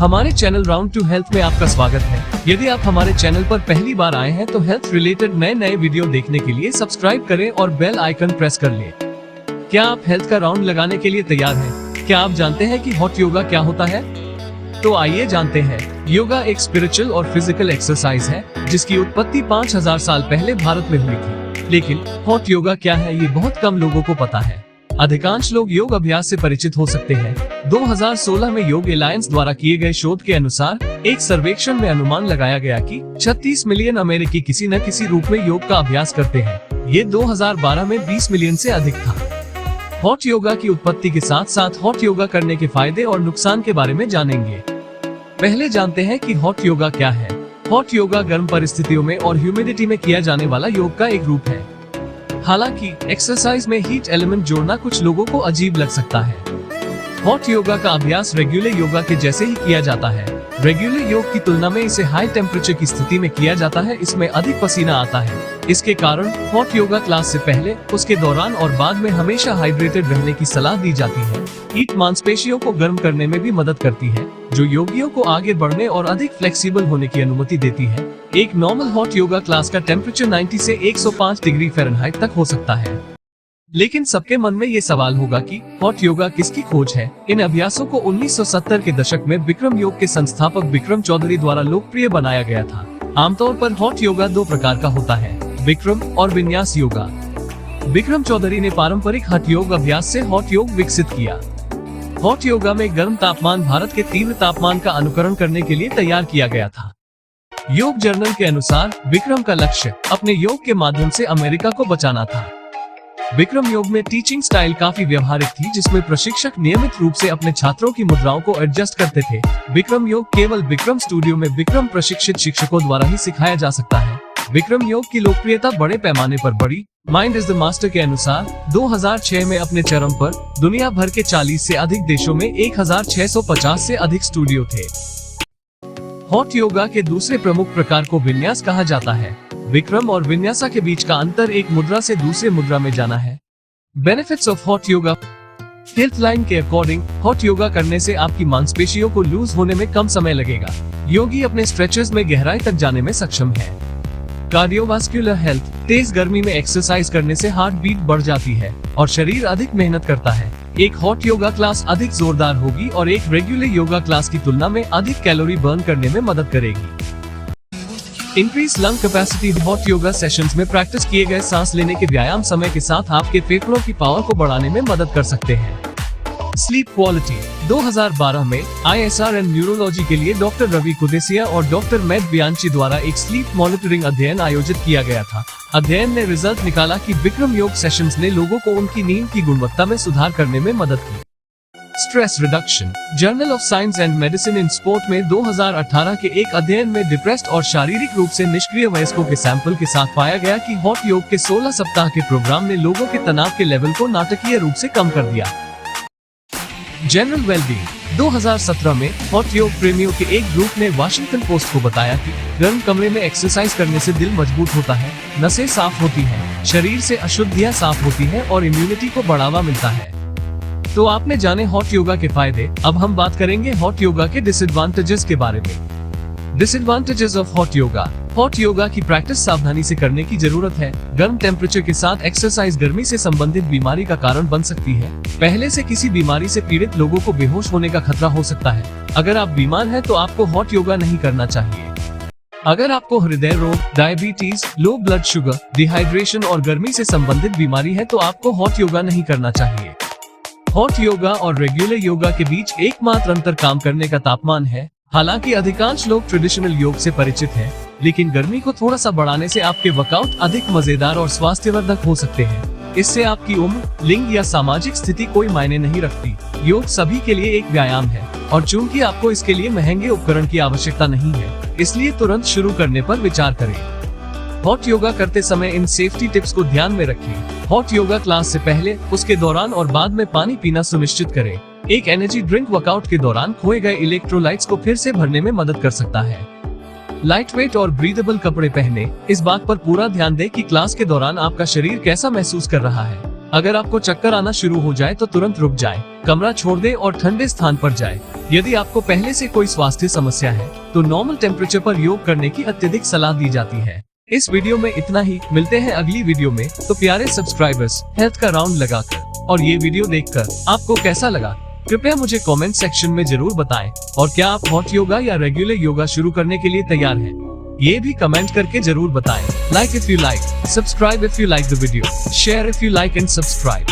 हमारे channel round to health में आपका स्वागत है। यदि आप हमारे चैनल पर पहली बार आए हैं तो हेल्थ रिलेटेड नए वीडियो देखने के लिए सब्सक्राइब करें और बेल आइकन प्रेस कर लें। क्या आप हेल्थ का राउंड लगाने के लिए तैयार हैं? क्या आप जानते हैं कि हॉट योगा क्या होता है? तो आइए जानते हैं। योगा एक स्पिरिचुअल और फिजिकल एक्सरसाइज है जिसकी उत्पत्ति 5000 साल पहले भारत में हुई थी। लेकिन हॉट योगा क्या है ये बहुत कम लोगों को पता है। अधिकांश लोग योग अभ्यास से परिचित हो सकते हैं। 2016 में योग एलायंस द्वारा किए गए शोध के अनुसार एक सर्वेक्षण में अनुमान लगाया गया कि 36 मिलियन अमेरिकी किसी न किसी रूप में योग का अभ्यास करते हैं। ये 2012 में 20 मिलियन से अधिक था। हॉट योगा की उत्पत्ति के साथ साथ हॉट योगा करने के फायदे और नुकसान के बारे में जानेंगे। पहले जानते हैं कि हॉट योगा क्या है। हॉट योगा गर्म परिस्थितियों में और ह्यूमिडिटी में किया जाने वाला योग का एक रूप है। हालांकि एक्सरसाइज में हीट एलिमेंट जोड़ना कुछ लोगों को अजीब लग सकता है। हॉट योगा का अभ्यास रेगुलर योगा के जैसे ही किया जाता है। रेगुलर योग की तुलना में इसे हाई टेम्परेचर की स्थिति में किया जाता है। इसमें अधिक पसीना आता है। इसके कारण हॉट योगा क्लास से पहले, उसके दौरान और बाद में हमेशा हाइड्रेटेड रहने की सलाह दी जाती है। हीट मांसपेशियों को गर्म करने में भी मदद करती है, जो योगियों को आगे बढ़ने और अधिक फ्लेक्सिबल होने की अनुमति देती है। एक नॉर्मल हॉट योगा क्लास का टेम्परेचर 90 से 105 डिग्री फ़ारेनहाइट तक हो सकता है। लेकिन सबके मन में ये सवाल होगा कि हॉट योगा किसकी खोज है? इन अभ्यासों को 1970 के दशक में बिक्रम योग के संस्थापक बिक्रम चौधरी द्वारा लोकप्रिय बनाया गया था। आमतौर पर हॉट योगा दो प्रकार का होता है, बिक्रम और विन्यास योगा। बिक्रम चौधरी ने पारंपरिक हठ योग अभ्यास से हॉट योग विकसित किया। हॉट योगा में गर्म तापमान भारत के तीव्र तापमान का अनुकरण करने के लिए तैयार किया गया था। योग जर्नल के अनुसार बिक्रम का लक्ष्य अपने योग के माध्यम से अमेरिका को बचाना था। बिक्रम योग में टीचिंग स्टाइल काफी व्यवहारिक थी, जिसमें प्रशिक्षक नियमित रूप से अपने छात्रों की मुद्राओं को एडजस्ट करते थे। बिक्रम योग केवल बिक्रम स्टूडियो में बिक्रम प्रशिक्षित शिक्षकों द्वारा ही सिखाया जा सकता है। बिक्रम योग की लोकप्रियता बड़े पैमाने पर बढ़ी। माइंड इज द मास्टर के अनुसार 2006 में अपने चरम पर दुनिया भर के 40 से अधिक देशों में 1650 से अधिक स्टूडियो थे। हॉट योगा के दूसरे प्रमुख प्रकार को विन्यास कहा जाता है। विक्रम और विन्यासा के बीच का अंतर एक मुद्रा से दूसरे मुद्रा में जाना है। Benefits of hot yoga. Health line के अकॉर्डिंग हॉट योगा करने से आपकी मांसपेशियों को लूज होने में कम समय लगेगा। योगी अपने स्ट्रेचेस में गहराई तक जाने में सक्षम है। Cardiovascular health. तेज गर्मी में एक्सरसाइज करने से हार्ट बीट बढ़ जाती है और शरीर अधिक मेहनत करता है। एक हॉट योगा क्लास अधिक जोरदार होगी और एक रेगुलर योगा क्लास की तुलना में अधिक कैलोरी बर्न करने में मदद करेगी। Increase lung capacity. Hot yoga sessions में प्रैक्टिस किए गए सांस लेने के व्यायाम समय के साथ आपके फेफड़ों की पावर को बढ़ाने में मदद कर सकते हैं। Sleep quality. 2012 में ISR एंड न्यूरोलॉजी के लिए डॉक्टर रवि कुदेसिया और डॉक्टर मैट बियांची द्वारा एक स्लीप मॉनिटरिंग अध्ययन आयोजित किया गया था। अध्ययन ने रिजल्ट निकाला कि बिक्रम योग सेशंस ने लोगों को उनकी नींद की गुणवत्ता में सुधार करने में मदद की। Stress reduction. Journal of science and medicine in sport में 2018 के एक अध्ययन में डिप्रेस्ड और शारीरिक रूप से निष्क्रिय वयस्कों के सैंपल के साथ पाया गया कि हॉट योग के 16 सप्ताह के प्रोग्राम ने लोगों के तनाव के लेवल को नाटकीय रूप से कम कर दिया। General wellbeing. 2017 में हॉट योग प्रेमियों के एक ग्रुप ने वाशिंगटन पोस्ट को बताया कि गर्म कमरे में एक्सरसाइज करने से दिल मजबूत होता है, नसें साफ होती हैं, शरीर से अशुद्धियां साफ होती हैं और इम्यूनिटी को बढ़ावा मिलता है। तो आपने जाने हॉट योगा के फायदे। अब हम बात करेंगे हॉट योगा के डिसएडवांटेजेस के बारे में। Disadvantages of hot yoga. Hot yoga की प्रैक्टिस सावधानी से करने की जरूरत है। गर्म टेम्परेचर के साथ एक्सरसाइज गर्मी से संबंधित बीमारी का कारण बन सकती है। पहले से किसी बीमारी से पीड़ित लोगों को बेहोश होने का खतरा हो सकता है। अगर आप बीमार हैं तो आपको हॉट योगा नहीं करना चाहिए। अगर आपको हृदय रोग, diabetes, low blood sugar, dehydration और गर्मी से संबंधित बीमारी है तो आपको हॉट योगा नहीं करना चाहिए। हॉट योगा और रेगुलर योगा के बीच एकमात्र अंतर काम करने का तापमान है। हालांकि अधिकांश लोग ट्रेडिशनल योग से परिचित हैं, लेकिन गर्मी को थोड़ा सा बढ़ाने से आपके वर्कआउट अधिक मजेदार और स्वास्थ्यवर्धक हो सकते हैं। इससे आपकी उम्र, लिंग या सामाजिक स्थिति कोई मायने नहीं रखती। योग सभी के लिए एक व्यायाम है और चूंकि आपको इसके लिए महंगे उपकरण की आवश्यकता नहीं है, इसलिए तुरंत शुरू करने पर विचार करें। हॉट योगा करते समय इन सेफ्टी टिप्स को ध्यान में रखें। हॉट योगा क्लास से पहले, उसके दौरान और बाद में पानी पीना सुनिश्चित करें। एक एनर्जी ड्रिंक वर्कआउट के दौरान खोए गए इलेक्ट्रोलाइट्स को फिर से भरने में मदद कर सकता है। लाइट वेट और ब्रीदेबल कपड़े पहने। इस बात पर पूरा ध्यान दें कि क्लास के दौरान आपका शरीर कैसा महसूस कर रहा है। अगर आपको चक्कर आना शुरू हो जाए तो तुरंत रुक जाए, कमरा छोड़ दे और ठंडे स्थान पर जाए। यदि आपको पहले से कोई स्वास्थ्य समस्या है तो नॉर्मल टेम्परेचर पर योग करने की अत्यधिक सलाह दी जाती है। इस वीडियो में इतना ही, मिलते हैं अगली वीडियो में। तो प्यारे सब्सक्राइबर्स, हेल्थ का राउंड लगाकर और ये वीडियो देखकर आपको कैसा लगा, कृपया मुझे कमेंट सेक्शन में जरूर बताएं। और क्या आप हॉट योगा या रेगुलर योगा शुरू करने के लिए तैयार हैं? ये भी कमेंट करके जरूर बताएं। Like if you like, subscribe if you like the video, share if you like and subscribe.